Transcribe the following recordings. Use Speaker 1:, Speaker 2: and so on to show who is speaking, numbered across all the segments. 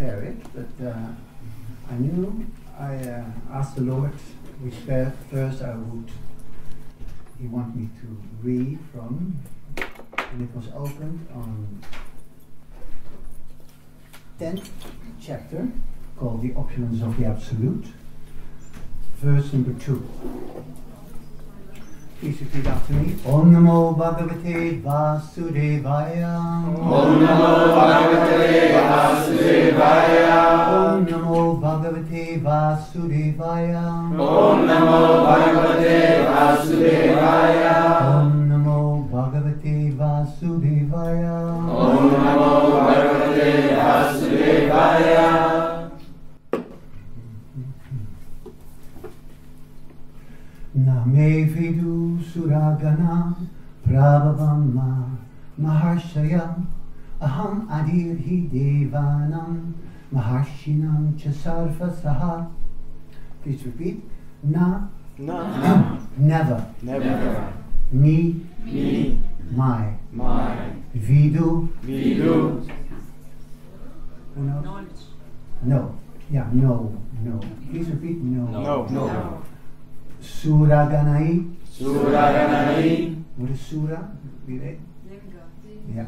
Speaker 1: prepare it, but I knew I asked the Lord which verse He wanted me to read from, and it was opened on 10th chapter, called The Opulence of the Absolute, verse number 2. Please repeat after me. Om Namo Bhagavate Vasudevaya.
Speaker 2: Om Namo Bhagavate Vasudevaya.
Speaker 1: Om Namo Bhagavate Vasudevaya.
Speaker 2: Om Namo Bhagavate Vasudevaya.
Speaker 1: Om Namo Bhagavate Vasudevaya.
Speaker 2: Om Namo Bhagavate Vasudevaya.
Speaker 1: Name Vidu Suragana Prabhavama Maharshayam Aham Adir Hi Devanam Maharshinam Chasarvasaha. Please repeat. Na. Never. Me. My. Vidu.
Speaker 3: Knowledge.
Speaker 1: No. Yeah, no. Please repeat. No. Suraganai. What is Sura?
Speaker 3: Demigod.
Speaker 1: Yeah.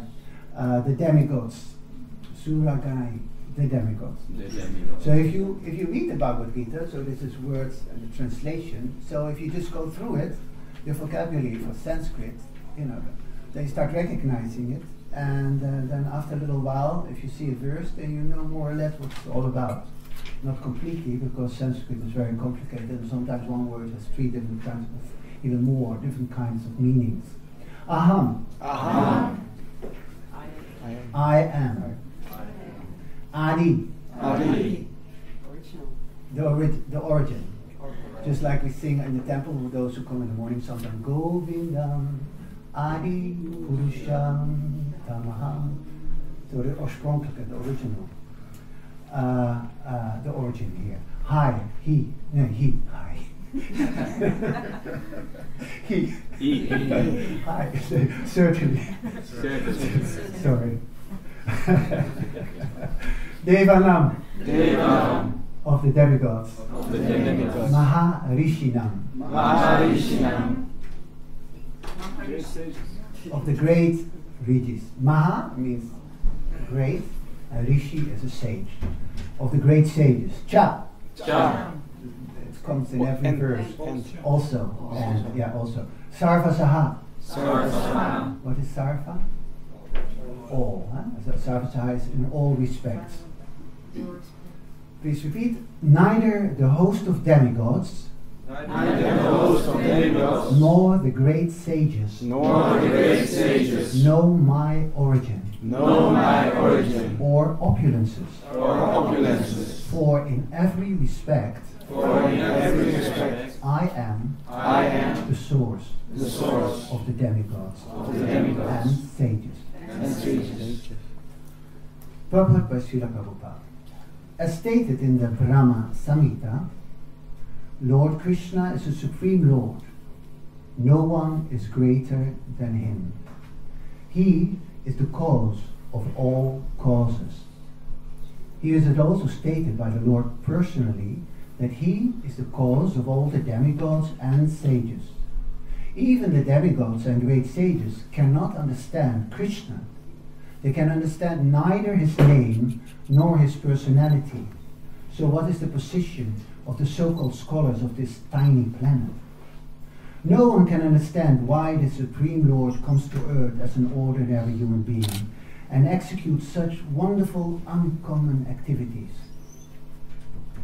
Speaker 1: The demigods. Suraganai. The demigods. So if you read the Bhagavad-gita, so this is words and the translation, so if you just go through it, your vocabulary for Sanskrit, then you start recognizing it, and then after a little while, if you see a verse, then you know more or less what it's all about. Not completely, because Sanskrit is very complicated, and sometimes one word has 3 different kinds of, even more different kinds of meanings. Aham. I am. Adi. The origin. Just like we sing in the temple with those who come in the morning, sometimes Govindam Adi Purusham Tamaham. So the oorspronkelijke, the original. The origin here. Hi, he. Hi, certainly. Sorry. Devanam. Of the demigods. Maharishinam. Of the great rishis. Maha means great, and Rishi is a sage. Of the great sages. Cha. It comes in every verse. Also. And also. Sarvasaha. What is sarva? All. So sarvasaha is in all respects. Please repeat. Neither the host of demigods, nor the great sages, know my origin, or opulences. For in every respect, I am the source of the demigods, and sages. Purport by Srila Prabhupada. As stated in the Brahma Samhita, Lord Krishna is the Supreme Lord. No one is greater than him. He is the cause of all causes. Here is it also stated by the Lord personally that he is the cause of all the demigods and sages. Even the demigods and great sages cannot understand Krishna. They can understand neither his name nor his personality. So what is the position of the so-called scholars of this tiny planet? No one can understand why the Supreme Lord comes to earth as an ordinary human being and executes such wonderful, uncommon activities.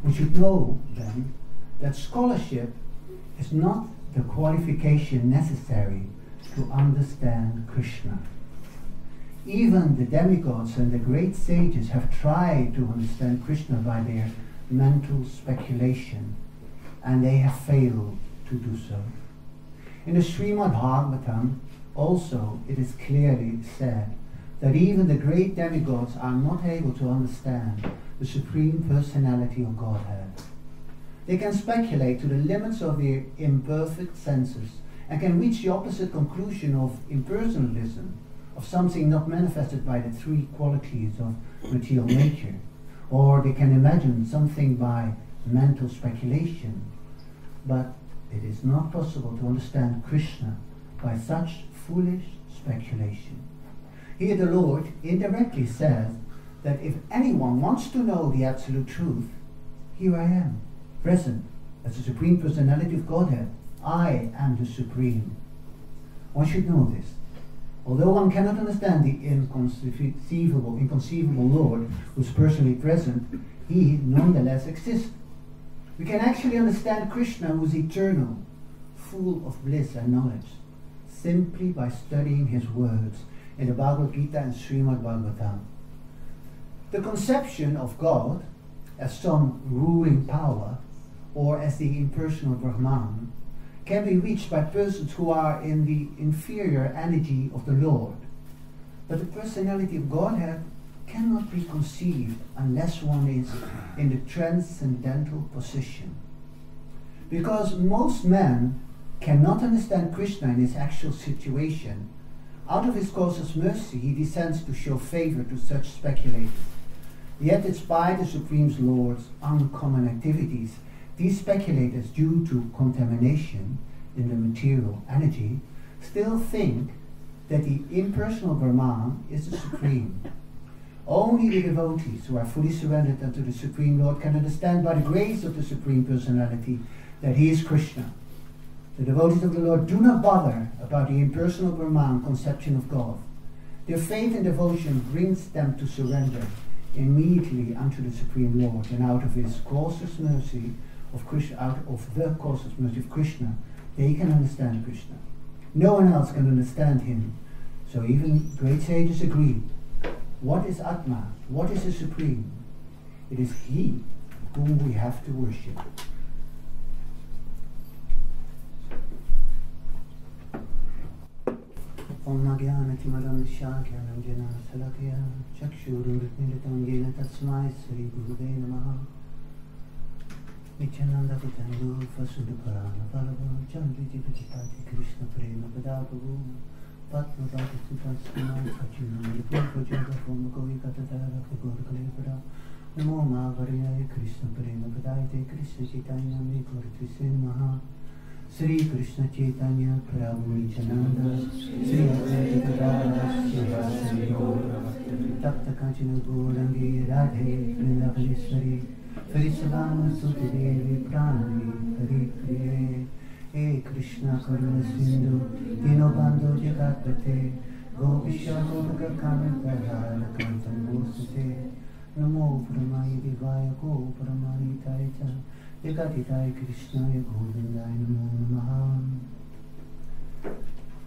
Speaker 1: We should know, then, that scholarship is not the qualification necessary to understand Krishna. Even the demigods and the great sages have tried to understand Krishna by their mental speculation, and they have failed to do so. In the Srimad Bhagavatam, also, it is clearly said that even the great demigods are not able to understand the Supreme Personality of Godhead. They can speculate to the limits of their imperfect senses and can reach the opposite conclusion of impersonalism, of something not manifested by the 3 qualities of material nature, or they can imagine something by mental speculation, but it is not possible to understand Krishna by such foolish speculation. Here the Lord indirectly says that if anyone wants to know the absolute truth, here I am, present as the Supreme Personality of Godhead. I am the Supreme. One should know this. Although one cannot understand the inconceivable Lord who is personally present, he nonetheless exists. We can actually understand Krishna, who is eternal, full of bliss and knowledge, simply by studying his words in the Bhagavad-gita and Srimad Bhagavatam. The conception of God as some ruling power or as the impersonal Brahman can be reached by persons who are in the inferior energy of the Lord. But the personality of Godhead cannot be conceived unless one is in the transcendental position. Because most men cannot understand Krishna in his actual situation, out of his causeless mercy he descends to show favor to such speculators. Yet despite the Supreme Lord's uncommon activities, these speculators, due to contamination in the material energy, still think that the impersonal Brahman is the Supreme. Only the devotees who are fully surrendered unto the Supreme Lord can understand by the grace of the Supreme Personality that he is Krishna. The devotees of the Lord do not bother about the impersonal Brahman conception of God. Their faith and devotion brings them to surrender immediately unto the Supreme Lord, and out of his causeless mercy of Krishna, out of the causeless mercy of Krishna, they can understand Krishna. No one else can understand him. So even great sages agree. What is Atma? What is the Supreme? It is he whom we have to worship. Om Nagyana Timadam Shakyanam Jana Salakya Chakshurumritmilitam Yena Tatsmai Sri Guruve Namaha Nityananda Vitandu Vasudapurana Bhalava Chandri Jivitipati Krishna Prema Padapavu Patma Bhakti Sutasmai Sachunam Purva Jaga Foma Govi Katadara Pagor Kalepada Namo Mahavaraya Krishna Prema Padayate Krishna Chaitanya Mekortrise Maha Sri Krishna Chaitanya Prabhu Nityananda Sri Advaita Gadadhara Srivasadi Gaura Tapta Kanchana Gaurangi Radhe Vrindavaliswari Vrisavanna Suti Devi Pranali Hari Priye He Krishna Karuna Sindhu Dinobandhu Jagatpate Gopisha Goga Kamantara Kantam Bosate Namo Brahmaya Divaya Go Brahmaya Taita Jagatitai Krishnaya Govindaya Namo Namaha.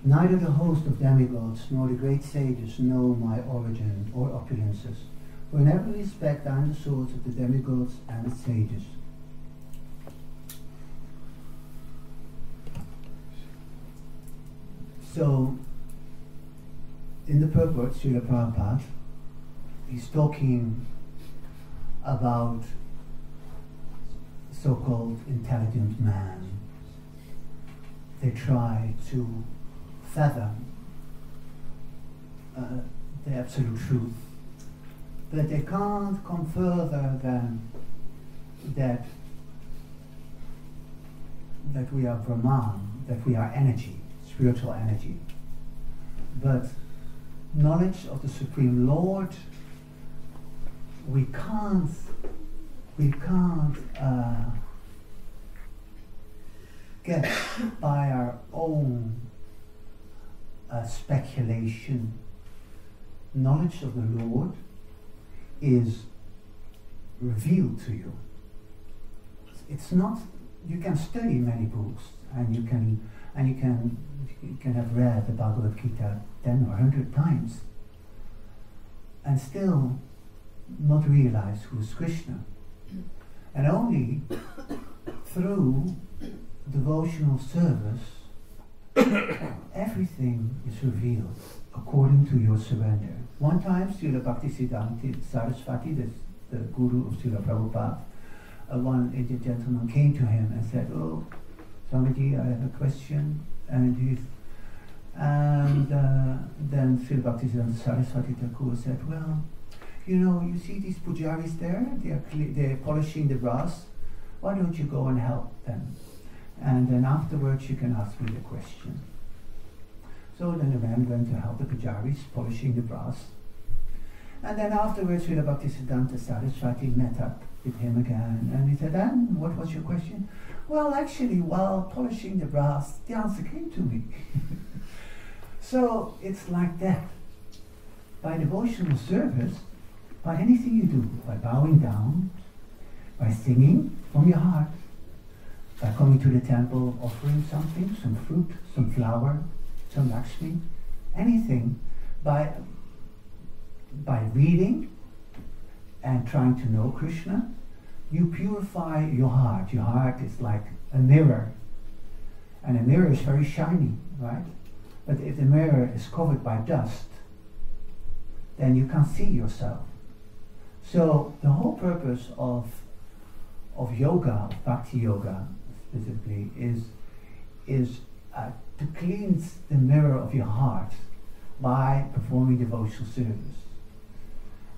Speaker 1: Neither the host of demigods nor the great sages know my origin or opulences, for in every respect I am the source of the demigods and the sages. So, in the purport, Srila Prabhupada, he's talking about so-called intelligent man. They try to fathom the absolute truth, but they can't come further than that we are Brahman, that we are energy, spiritual energy. But knowledge of the Supreme Lord, we can't get by our own speculation. Knowledge of the Lord is revealed to you. It's not. You can study many books, and you can have read the Bhagavad-gita 10 or 100 times, and still not realize who is Krishna. And only through devotional service everything is revealed according to your surrender. One time Srila Bhaktisiddhanta Saraswati, the guru of Srila Prabhupada, one Indian gentleman came to him and said, "Oh, Swamiji, I have a question." And then Srila Bhaktisiddhanta Saraswati Thakur said, "Well, you know, you see these pujaris there, they're polishing the brass. Why don't you go and help them? And then afterwards you can ask me the question. So then the man went to help the pujaris polishing the brass. And then afterwards Srila Bhaktisiddhanta Saraswati met up with him again, and he said, and what was your question? Well, actually, while polishing the brass, the answer came to me. So it's like that. By devotional service, by anything you do, by bowing down, by singing from your heart, by coming to the temple, offering something, some fruit, some flower, some Lakshmi, anything, by reading and trying to know Krishna, you purify your heart. Your heart is like a mirror, and a mirror is very shiny, right? But if the mirror is covered by dust, then you can't see yourself. So the whole purpose of yoga, of bhakti yoga specifically, is to cleanse the mirror of your heart by performing devotional service.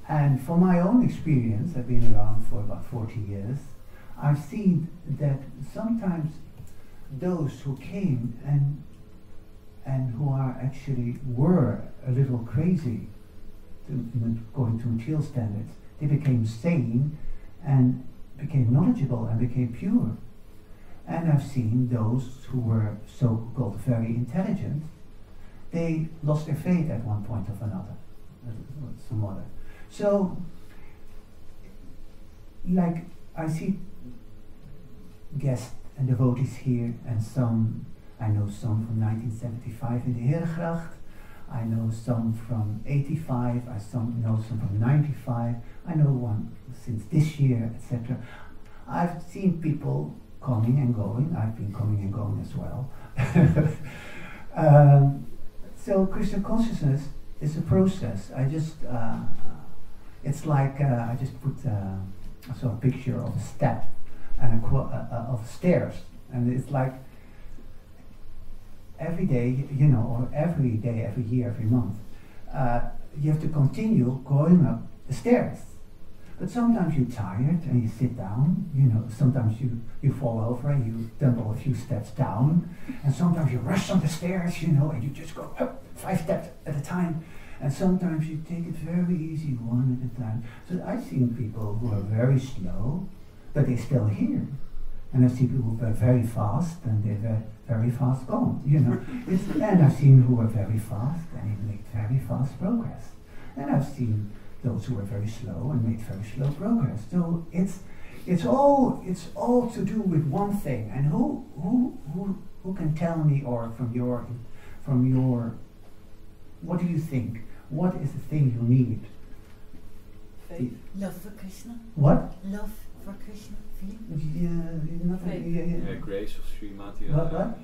Speaker 1: And from my own experience, I've been around for about 40 years, I've seen that sometimes those who came and who are actually were a little crazy, according to material standards, they became sane and became knowledgeable and became pure. And I've seen those who were so-called very intelligent, they lost their faith at one point or another, some other. So, like, I see guests and devotees here, and some, I know some from 1975 in the Herengracht, I know some from 85, I know some from 95, I know one since this year, etc. I've seen people coming and going, I've been coming and going as well. So Krishna consciousness is a process. It's like I just put I saw a picture of a step and of stairs, and it's like every day, you know, or every day, every year, every month, you have to continue going up the stairs. But sometimes you're tired and you sit down, you know, sometimes you fall over and you tumble a few steps down, and sometimes you rush on the stairs, you know, and you just go up 5 steps at a time, and sometimes you take it very easy, one at a time. So I've seen people who are very slow, but they're still here. And I've seen people who are very fast, and they're very fast gone, you know. And I've seen who are very fast, and they make very fast progress. And I've seen those who are very slow and made very slow progress. So it's all to do with one thing. And who can tell me, or from your what do you think? What is the thing you need?
Speaker 3: Faith. Love for Krishna.
Speaker 1: What?
Speaker 3: Love for Krishna.
Speaker 2: Grace of Srimati
Speaker 1: What?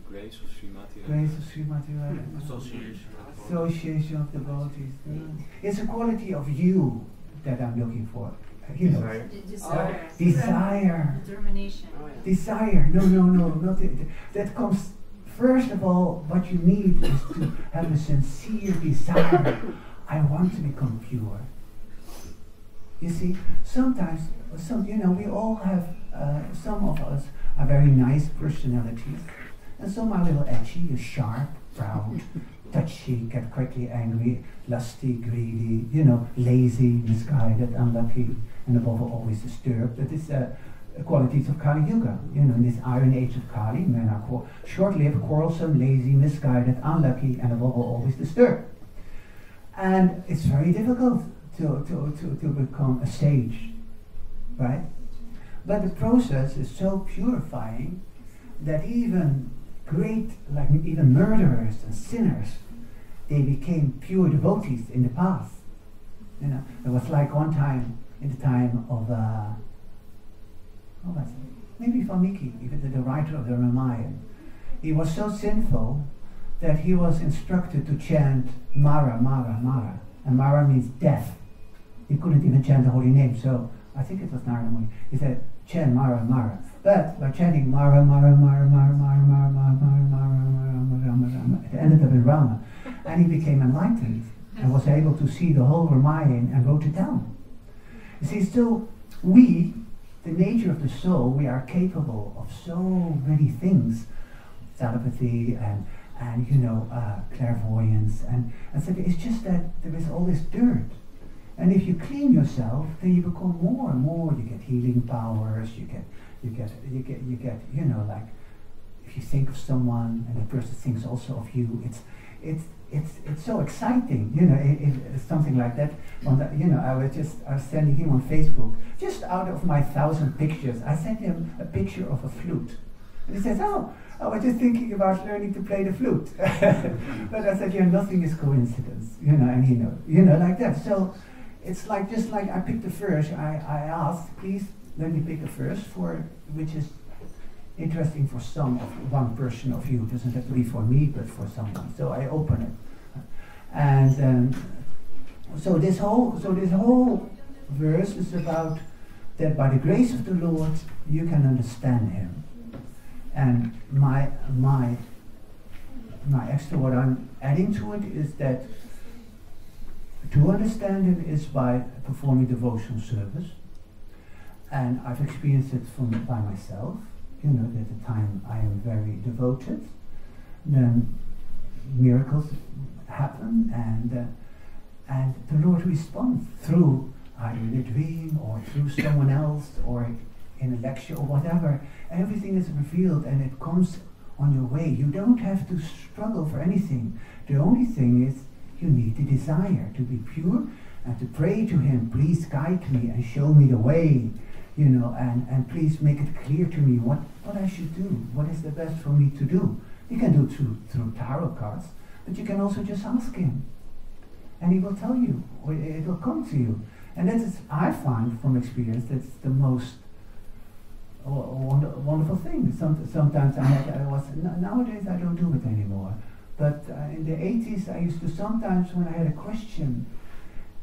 Speaker 2: Grace of Srimati
Speaker 1: Grace of Srimati Radha. Association of devotees. It's a quality of you that I'm looking for. You know,
Speaker 4: Desire.
Speaker 1: Desire.
Speaker 4: Determination.
Speaker 1: Desire. No, not that comes. First of all, what you need is to have a sincere desire. I want to become pure. You see, sometimes, we all have, some of us are very nice personalities, and some are a little edgy, sharp, proud, touchy, get quickly angry, lusty, greedy, lazy, misguided, unlucky, and above all, always disturbed. That is qualities of Kali Yuga. In this Iron Age of Kali, men are short-lived, quarrelsome, lazy, misguided, unlucky, and above all, always disturbed. And it's very difficult to become a sage, right? But the process is so purifying that even even murderers and sinners, they became pure devotees in the past. There was like one time, in the time of, maybe Valmiki, even the writer of the Ramayana. He was so sinful that he was instructed to chant Mara, Mara, Mara. And Mara means death. He couldn't even chant the holy name, so I think it was Narada Muni. He said, chant Mara, Mara. But by chanting Mara, Mara, Mara, Mara, Mara, Mara, Mara, Mara, Mara, Mara, Mara, Mara, it ended up in Rama. And he became enlightened. and was able to see the whole Ramayana and wrote it down. You see, so we, the nature of the soul, we are capable of so many things, telepathy and clairvoyance, and so it's just that there is all this dirt. And if you clean yourself, then you become more and more. You get healing powers. You get. Like if you think of someone and the person thinks also of you, it's so exciting. It's something like that. I was sending him on Facebook. Just out of my 1,000 pictures, I sent him a picture of a flute, and he says, "Oh, I was just thinking about learning to play the flute." But I said, nothing is coincidence. And he knows. Like that. So. It's like just like I picked a verse. I asked, please let me pick a verse which is interesting for one person of you. It doesn't have to be for me, but for someone. So I open it, and so this whole verse is about that by the grace of the Lord you can understand Him. And my extra, what I'm adding to it is that. To understand Him is by performing devotional service, and I've experienced it by myself. At the time I am very devoted, then miracles happen, and the Lord responds through either in a dream or through someone else or in a lecture or whatever. Everything is revealed and it comes on your way. You don't have to struggle for anything. The only thing is you need the desire to be pure and to pray to Him, please guide me and show me the way, and please make it clear to me what I should do, what is the best for me to do. You can do it through tarot cards, but you can also just ask Him, and He will tell you, or it will come to you. And that is, I find from experience, that's the most wonderful thing. Sometimes nowadays I don't do it anymore. But in the 80s, I used to sometimes, when I had a question,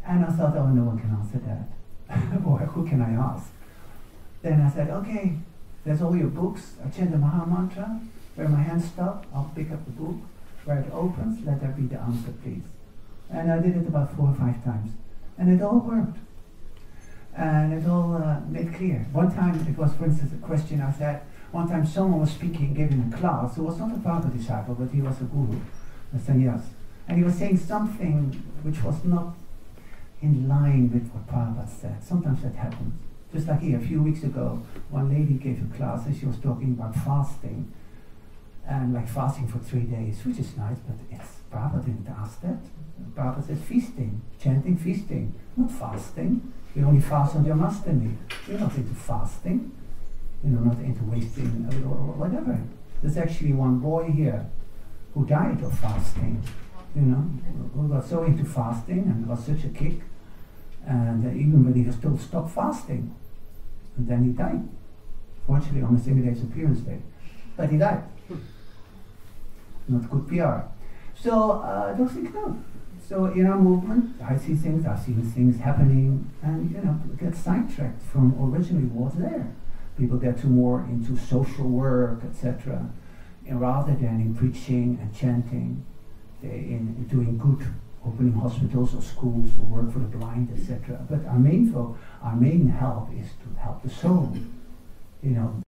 Speaker 1: and I thought, oh, no one can answer that, or who can I ask? Then I said, okay, there's all your books. I chant the Maha Mantra. Where my hands stop, I'll pick up the book. Where it opens, let there be the answer, please. And I did it about 4 or 5 times. And it all worked. And it all made clear. One time, it was, for instance, a question I said. One time someone was speaking, giving a class, who was not a Prabhupada disciple, but he was a guru, a sannyas. And he was saying something which was not in line with what Prabhupada said. Sometimes that happens. Just like here, a few weeks ago, one lady gave a class and she was talking about fasting. And like fasting for 3 days, which is nice, but Prabhupada didn't ask that. Prabhupada said feasting, chanting, feasting, not fasting. You only fast on your Mastami. You're not into fasting. Not into wasting or whatever. There's actually one boy here who died of fasting, who got so into fasting and got such a kick, and even when he was told stop fasting, and then he died. Fortunately, on the single day's appearance day, but he died. Not good PR. So those things no. So in our movement, I see things, I've seen things happening, and get sidetracked from originally what's there. People get more into social work, etc., rather than in preaching and chanting, in doing good, opening hospitals or schools or work for the blind, etc. But our main help is to help the soul.